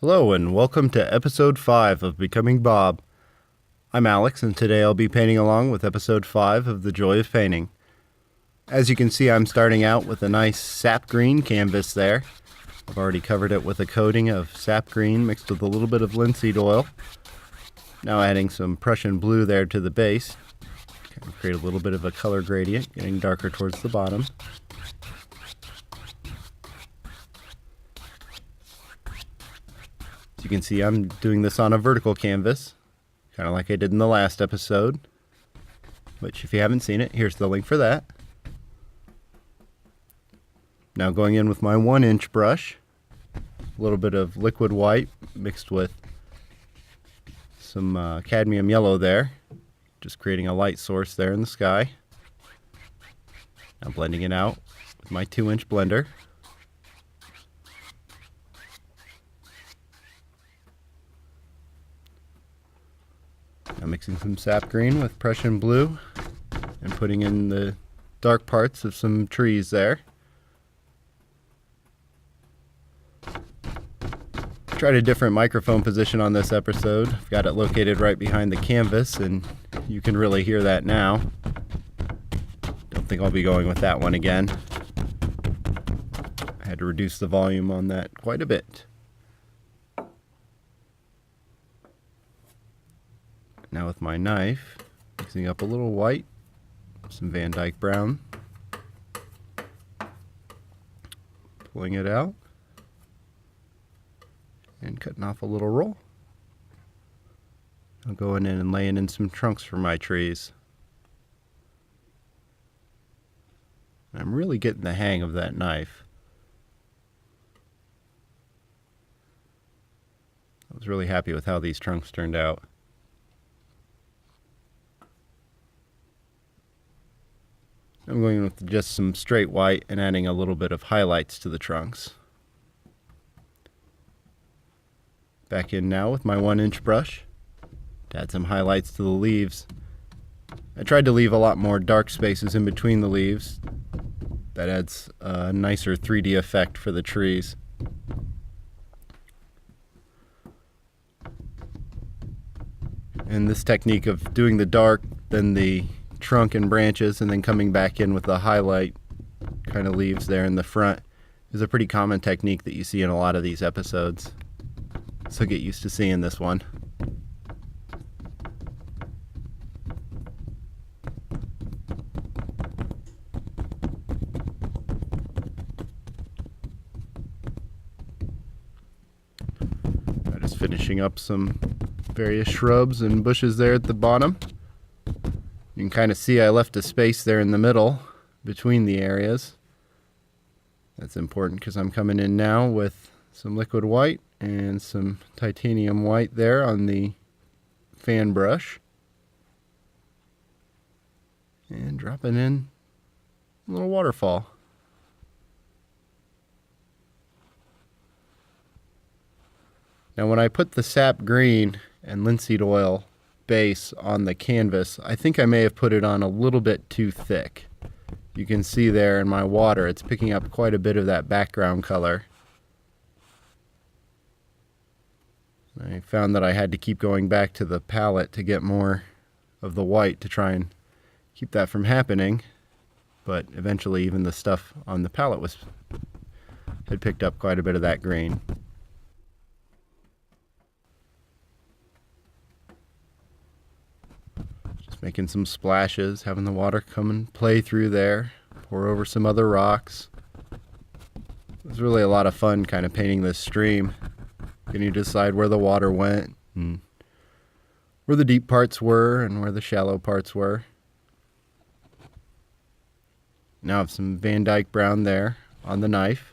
Hello and welcome to episode 5 of Becoming Bob. I'm Alex and today I'll be painting along with episode 5 of The Joy of Painting. As you can see, I'm starting out with a nice sap green canvas there. I've already covered it with a coating of sap green mixed with a little bit of linseed oil. Now adding some Prussian blue there to the base. Kind of create a little bit of a color gradient, getting darker towards the bottom. As you can see, I'm doing this on a vertical canvas, kind of like I did in the last episode, which if you haven't seen it, here's the link for that. Now going in with my 1-inch brush, a little bit of liquid white mixed with some cadmium yellow there, just creating a light source there in the sky. Now blending it out with my 2-inch blender. Now mixing some sap green with Prussian blue and putting in the dark parts of some trees there. Tried a different microphone position on this episode. I've got it located right behind the canvas and you can really hear that now. Don't think I'll be going with that one again. I had to reduce the volume on that quite a bit. Now with my knife, mixing up a little white, some Van Dyke brown, pulling it out, and cutting off a little roll. I'm going in and laying in some trunks for my trees. I'm really getting the hang of that knife. I was really happy with how these trunks turned out. I'm going with just some straight white and adding a little bit of highlights to the trunks. Back in now with my 1-inch brush to add some highlights to the leaves. I tried to leave a lot more dark spaces in between the leaves. That adds a nicer 3D effect for the trees. And this technique of doing the dark, then the trunk and branches, and then coming back in with the highlight kind of leaves there in the front is a pretty common technique that you see in a lot of these episodes. So get used to seeing this one. I'm just finishing up some various shrubs and bushes there at the bottom. You can kind of see I left a space there in the middle between the areas. That's important because I'm coming in now with some liquid white and some titanium white there on the fan brush. And dropping in a little waterfall. Now when I put the sap green and linseed oil base on the canvas, I think I may have put it on a little bit too thick. You can see there in my water it's picking up quite a bit of that background color. I found that I had to keep going back to the palette to get more of the white to try and keep that from happening, but eventually even the stuff on the palette had picked up quite a bit of that green. Making some splashes, having the water come and play through there, pour over some other rocks. It was really a lot of fun kind of painting this stream. Can you decide where the water went and where the deep parts were and where the shallow parts were. Now I have some Van Dyke brown there on the knife.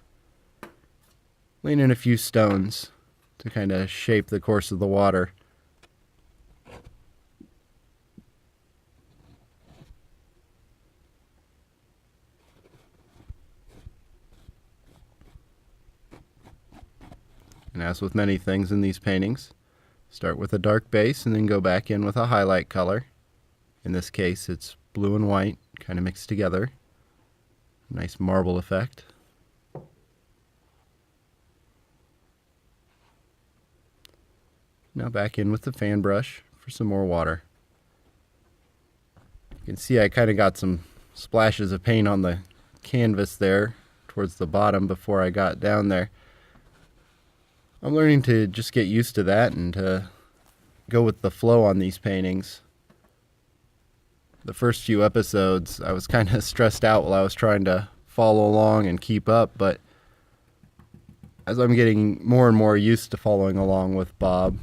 Laying in a few stones to kind of shape the course of the water. And as with many things in these paintings, start with a dark base and then go back in with a highlight color. In this case, it's blue and white, kind of mixed together. Nice marble effect. Now back in with the fan brush for some more water. You can see I kind of got some splashes of paint on the canvas there towards the bottom before I got down there. I'm learning to just get used to that and to go with the flow on these paintings. The first few episodes I was kind of stressed out while I was trying to follow along and keep up, but as I'm getting more and more used to following along with Bob,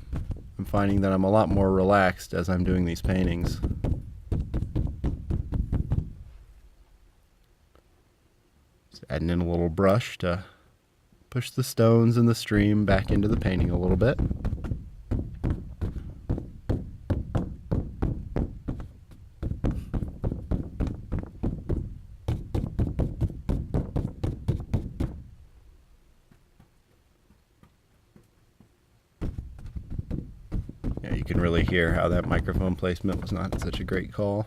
I'm finding that I'm a lot more relaxed as I'm doing these paintings. Just adding in a little brush to push the stones and the stream back into the painting a little bit. Yeah, you can really hear how that microphone placement was not such a great call.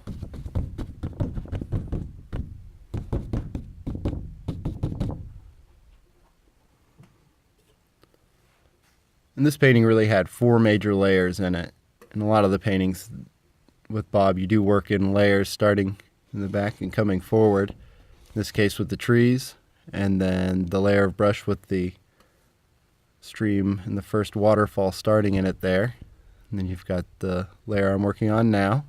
And this painting really had 4 major layers in it. In a lot of the paintings with Bob, you do work in layers starting in the back and coming forward. In this case with the trees, and then the layer of brush with the stream and the first waterfall starting in it there. And then you've got the layer I'm working on now.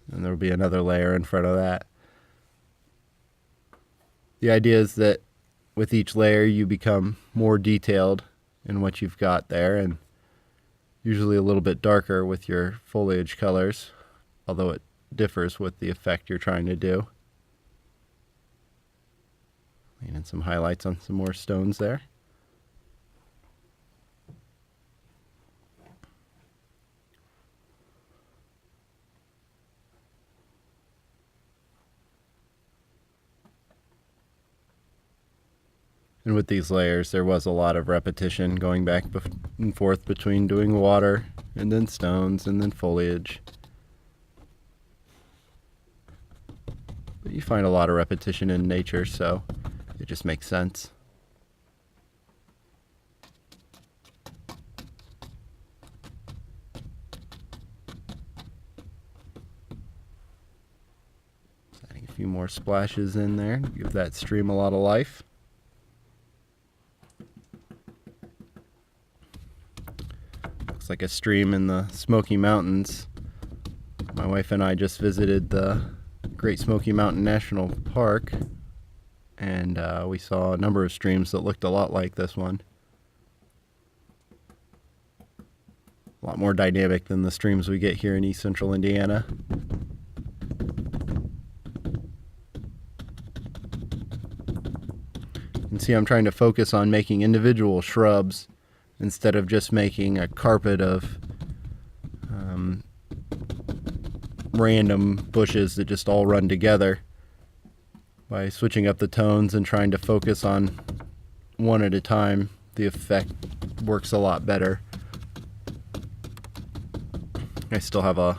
And there will be another layer in front of that. The idea is that with each layer you become more detailed in what you've got there, and usually a little bit darker with your foliage colors, although it differs with the effect you're trying to do. And some highlights on some more stones there. And with these layers, there was a lot of repetition going back and forth between doing water and then stones and then foliage. But you find a lot of repetition in nature, so it just makes sense. Just adding a few more splashes in there to give that stream a lot of life. Looks like a stream in the Smoky Mountains. My wife and I just visited the Great Smoky Mountain National Park, and we saw a number of streams that looked a lot like this one. A lot more dynamic than the streams we get here in East Central Indiana. You can see I'm trying to focus on making individual shrubs instead of just making a carpet of random bushes that just all run together. By switching up the tones and trying to focus on one at a time, the effect works a lot better. I still have a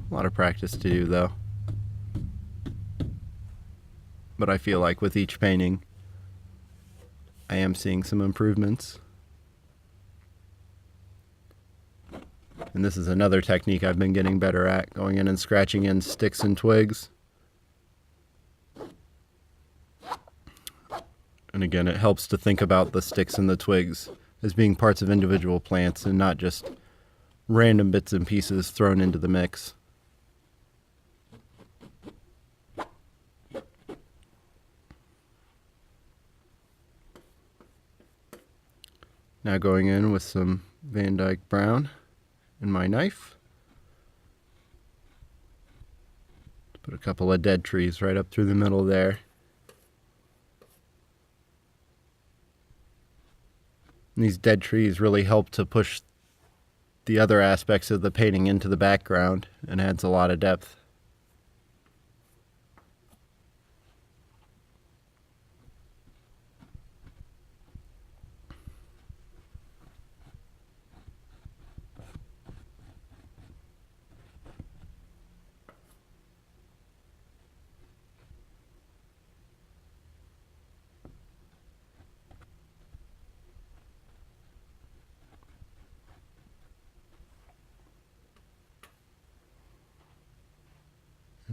lot of practice to do though. But I feel like with each painting, I am seeing some improvements. And this is another technique I've been getting better at, going in and scratching in sticks and twigs. And again, it helps to think about the sticks and the twigs as being parts of individual plants and not just random bits and pieces thrown into the mix. Now going in with some Van Dyke Brown and my knife. Put a couple of dead trees right up through the middle there. And these dead trees really help to push the other aspects of the painting into the background and adds a lot of depth.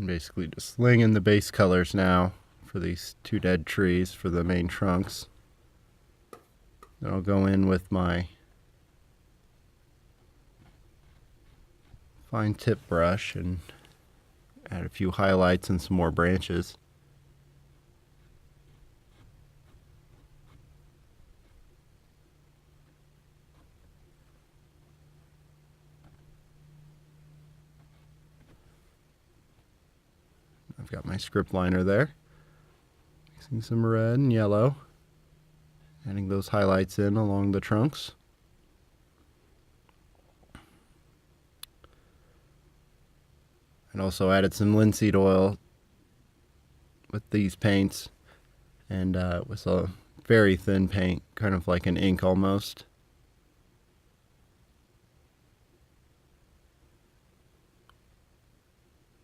I'm basically just laying in the base colors now for these two dead trees for the main trunks. Then I'll go in with my fine tip brush and add a few highlights and some more branches. I've got my script liner there, mixing some red and yellow, adding those highlights in along the trunks. And also added some linseed oil with these paints, and it was a very thin paint, kind of like an ink almost.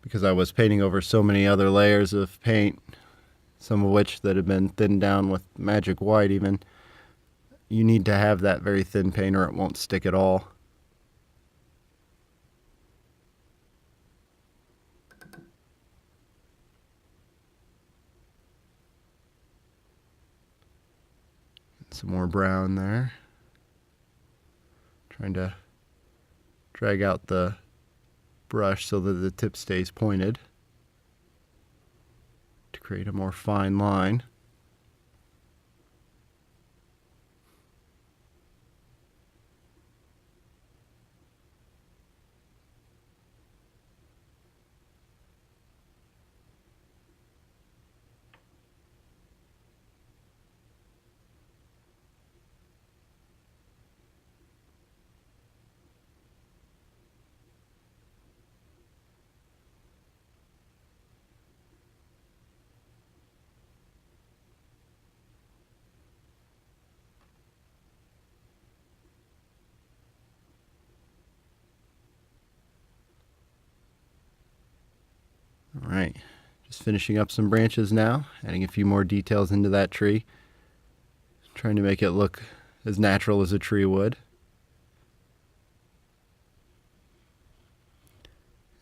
Because I was painting over so many other layers of paint, some of which that had been thinned down with magic white even, you need to have that very thin paint or it won't stick at all. Some more brown there. Trying to drag out the brush so that the tip stays pointed to create a more fine line. Alright, just finishing up some branches now, adding a few more details into that tree, trying to make it look as natural as a tree would.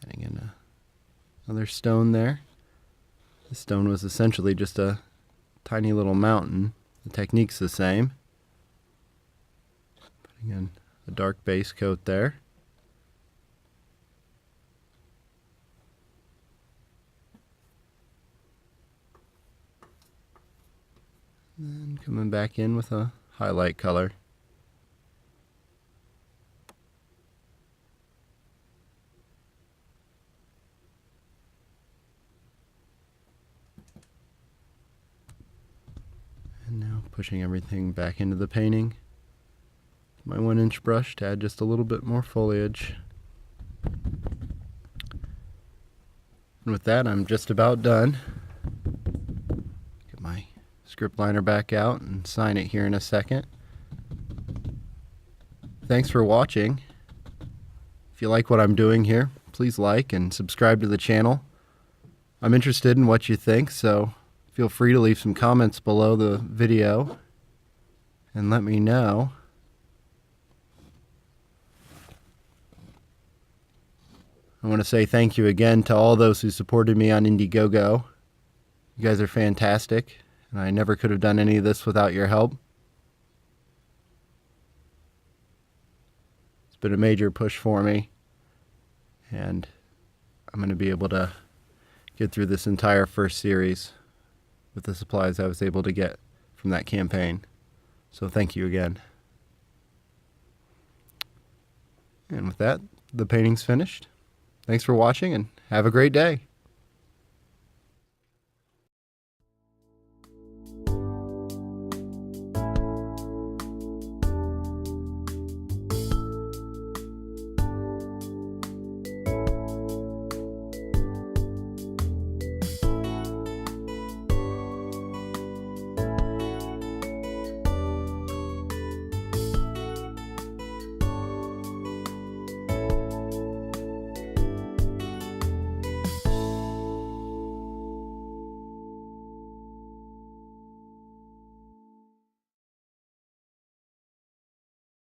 Adding in another stone there. The stone was essentially just a tiny little mountain. The technique's the same. Putting in a dark base coat there. And coming back in with a highlight color. And now pushing everything back into the painting. My 1-inch brush to add just a little bit more foliage. And with that, I'm just about done. Get my script liner back out and sign it here in a second. Thanks for watching. If you like what I'm doing here, please like and subscribe to the channel. I'm interested in what you think, so feel free to leave some comments below the video and let me know. I want to say thank you again to all those who supported me on Indiegogo. You guys are fantastic, and I never could have done any of this without your help. It's been a major push for me, and I'm going to be able to get through this entire first series with the supplies I was able to get from that campaign. So thank you again. And with that, the painting's finished. Thanks for watching and have a great day.